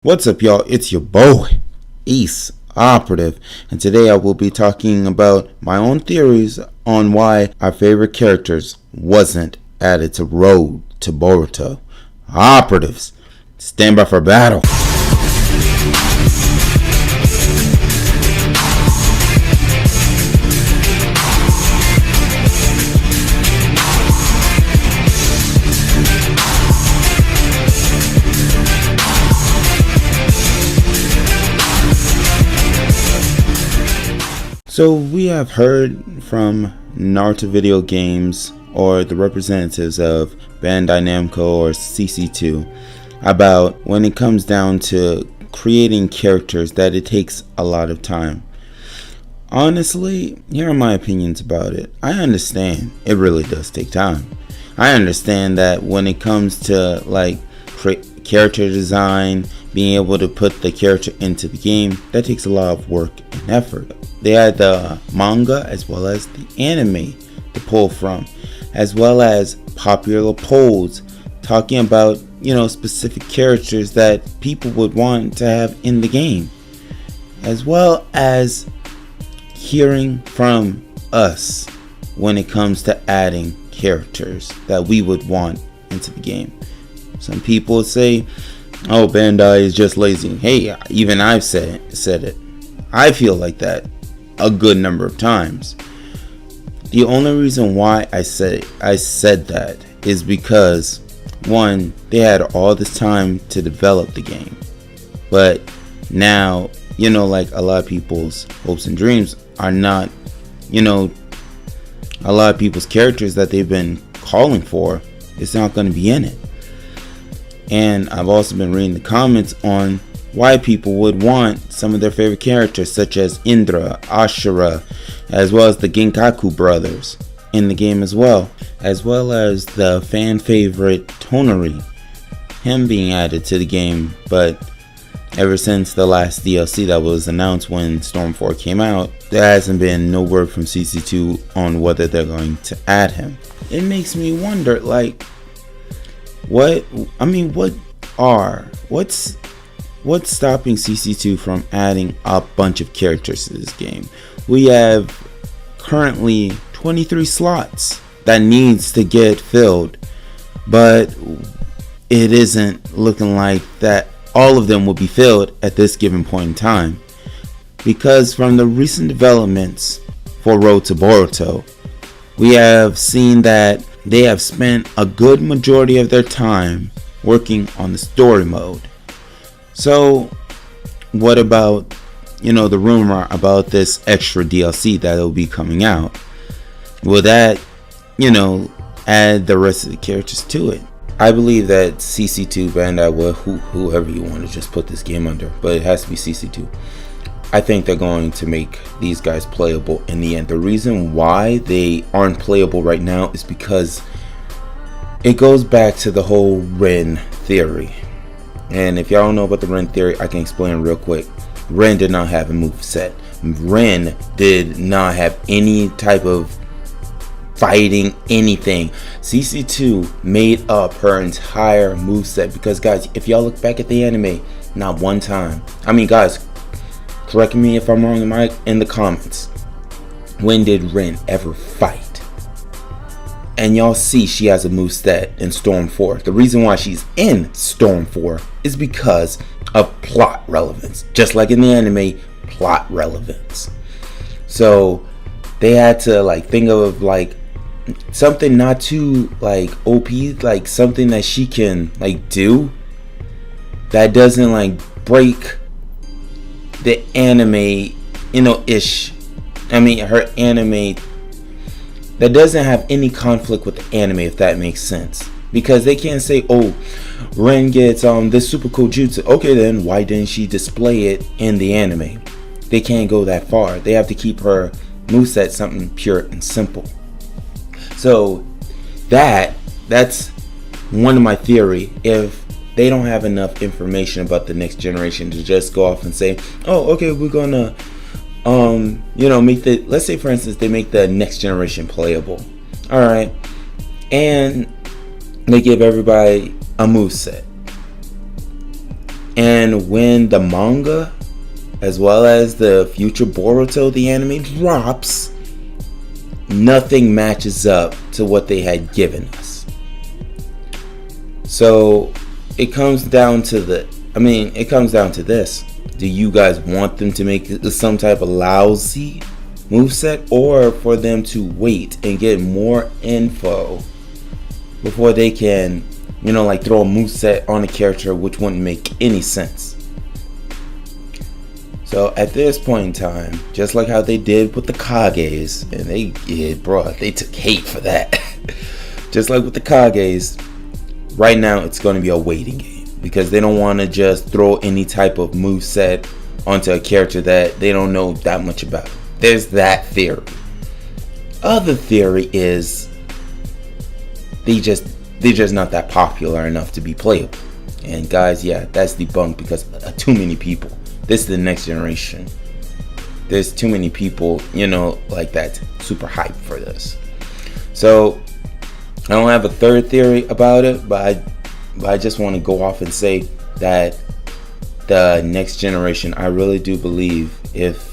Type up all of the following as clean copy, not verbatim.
What's up, y'all? It's your boy, Ace Operative, and today I will be talking about my own theories on why our favorite characters wasn't added to Road to Boruto. Operatives, stand by for battle. So we have heard from Naruto video games or the representatives of Bandai Namco or CC2 about when it comes down to creating characters that it takes a lot of time. Honestly, here are my opinions about it. I understand it really does take time. I understand that when it comes to character design, being able to put the character into the game, that takes a lot of work and effort. They had the manga as well as the anime to pull from, as well as popular polls talking about, specific characters that people would want to have in the game, as well as hearing from us when it comes to adding characters that we would want into the game. Some people say, oh, Bandai is just lazy. Hey, even I've said it. I feel like that a good number of times. The only reason why I said that is because, one, they had all this time to develop the game, but now, like a lot of people's hopes and dreams are not, a lot of people's characters that they've been calling for, it's not going to be in it. And I've also been reading the comments on why people would want some of their favorite characters, such as Indra, Ashura, as well as the Genkaku brothers in the game as well as the fan favorite Tonari, him being added to the game. But ever since the last DLC that was announced when Storm 4 came out, there hasn't been no word from CC2 on whether they're going to add him. It makes me wonder, what's stopping CC2 from adding a bunch of characters to this game? We have currently 23 slots that needs to get filled, but it isn't looking like that all of them will be filled at this given point in time, because from the recent developments for Road to Boruto, we have seen that they have spent a good majority of their time working on the story mode. So what about, the rumor about this extra DLC that will be coming out? Will that, add the rest of the characters to it? I believe that CC2, Bandai, whoever you want to just put this game under, but it has to be CC2. I think they're going to make these guys playable in the end. The reason why they aren't playable right now is because it goes back to the whole WEREN theory. And if y'all don't know about the WEREN theory, I can explain real quick. WEREN did not have a move set. WEREN did not have any type of fighting anything. CC2 made up her entire move set, because guys, if y'all look back at the anime, not one time, guys, correct me if I'm wrong in the comments, when did WEREN ever fight? And y'all see she has a move set in Storm 4. The reason why she's in Storm 4 is because of plot relevance. Just like in the anime, plot relevance. So they had to think of something not too OP, something that she can do that doesn't break the anime, ish. Her anime, that doesn't have any conflict with the anime, if that makes sense. Because they can't say, oh, Ren gets this super cool jutsu. Okay, then why didn't she display it in the anime? They can't go that far. They have to keep her moveset something pure and simple. So that's one of my theory. If they don't have enough information about the next generation to just go off and say, oh, okay, we're gonna let's say for instance they make the next generation playable, all right, and they give everybody a move set, And when the manga as well as the future Boruto the anime drops, nothing matches up to what they had given us. So it comes down to this. Do you guys want them to make some type of lousy moveset, or for them to wait and get more info before they can, throw a moveset on a character, which wouldn't make any sense? So at this point in time, just like how they did with the Kages, and they took hate for that. Just like with the Kages, right now it's going to be a waiting game, because they don't want to just throw any type of moveset onto a character that they don't know that much about. There's that theory. Other theory is they're just not that popular enough to be playable. And guys, yeah, that's debunked, because too many people. This is the next generation. There's too many people, like that super hype for this. So I don't have a third theory about it, but I just want to go off and say that the next generation, I really do believe, if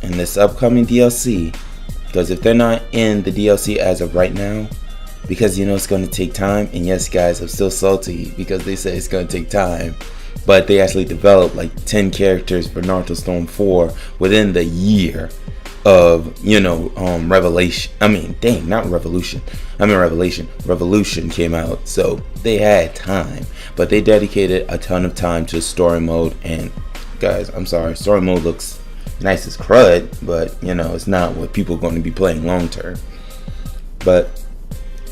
in this upcoming DLC, because if they're not in the DLC as of right now, because it's going to take time, and yes guys, I'm still salty because they say it's going to take time, but they actually developed like 10 characters for Naruto Storm 4 within the year of Revelation. Revolution came out, so they had time, but they dedicated a ton of time to story mode. And guys, I'm sorry, story mode looks nice as crud, but it's not what people are going to be playing long term. But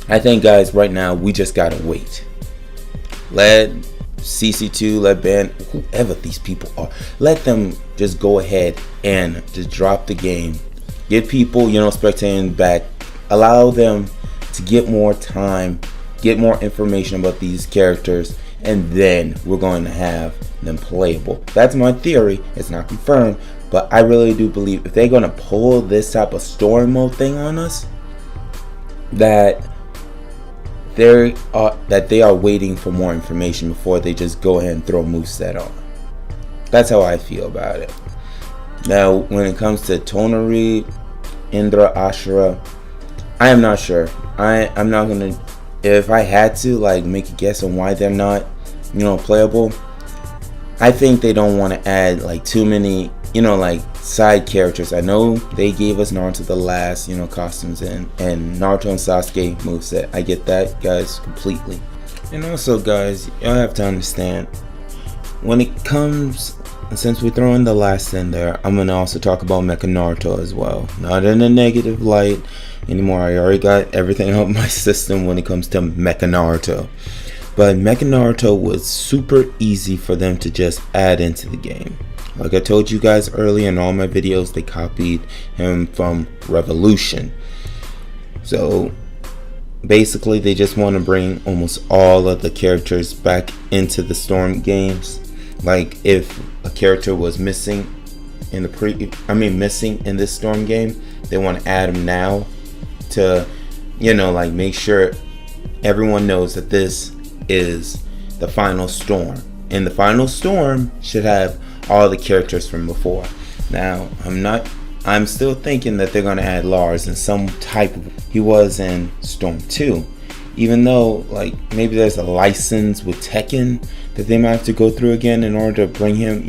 I think, guys, right now we just gotta wait. Let CC2, let Band, whoever these people are, let them just go ahead and just drop the game. Get people, spectating back. Allow them to get more time, get more information about these characters, and then we're going to have them playable. That's my theory. It's not confirmed, but I really do believe if they're going to pull this type of story mode thing on us, that they are waiting for more information before they just go ahead and throw a moveset on. That's how I feel about it. Now, when it comes to Tonari, Indra, Ashura, I am not sure. I'm not gonna. If I had to make a guess on why they're not, playable, I think they don't want to add too many, side characters. I know they gave us Naruto the Last, costumes and Naruto and Sasuke moveset. I get that, guys, completely. And also, guys, y'all have to understand, when it comes, since we're throwing the Last in there, I'm gonna also talk about Mecha Naruto as well. Not in a negative light anymore. I already got everything out of my system when it comes to Mecha Naruto. But Mecha Naruto was super easy for them to just add into the game. Like I told you guys earlier in all my videos, they copied him from Revolution. So basically they just want to bring almost all of the characters back into the Storm games. Like if a character was missing in the missing in this Storm game, they want to add him now to make sure everyone knows that this is the final Storm, and the final Storm should have all the characters from before. Now I'm still thinking that they're gonna add Lars in some type of, he was in Storm 2, even though maybe there's a license with Tekken that they might have to go through again in order to bring him,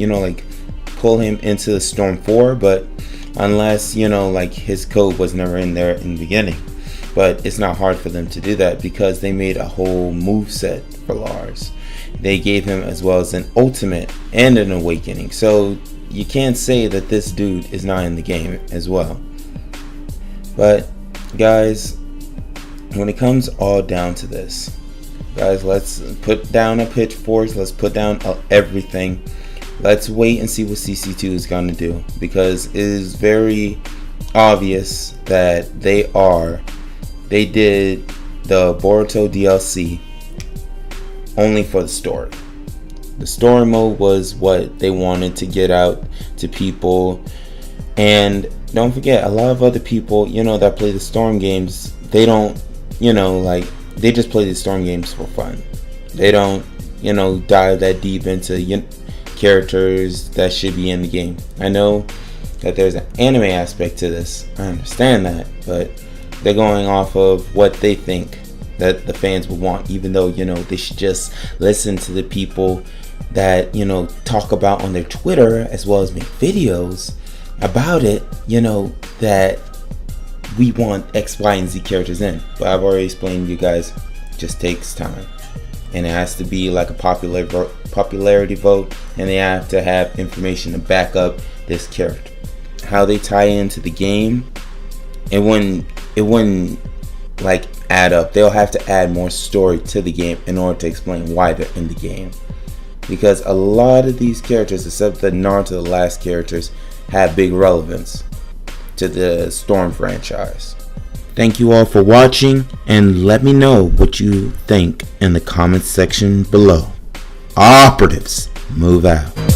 pull him into Storm 4, but unless his code was never in there in the beginning. But it's not hard for them to do that because they made a whole moveset for Lars. They gave him as well as an ultimate and an awakening. So you can't say that this dude is not in the game as well. But guys, when it comes all down to this, guys, let's put down our pitchforks. Let's put down everything. Let's wait and see what CC2 is going to do, because it is very obvious that they did the Boruto DLC only for the story. The story mode was what they wanted to get out to people. And don't forget, a lot of other people, that play the Storm games, they don't, they just play the Storm games for fun. They don't, dive that deep into characters that should be in the game. I know that there's an anime aspect to this, I understand that, but they're going off of what they think that the fans would want, even though, you know, they should just listen to the people that, you know, talk about on their Twitter as well as make videos about it, you know, that we want X, Y, and Z characters in. But I've already explained to you guys, it just takes time. And it has to be like a popularity vote, and they have to have information to back up this character. How they tie into the game, it wouldn't like add up. They'll have to add more story to the game in order to explain why they're in the game. Because a lot of these characters, except the Naruto the Last characters, have big relevance to the Storm franchise. Thank you all for watching, and let me know what you think in the comments section below. Operatives, move out.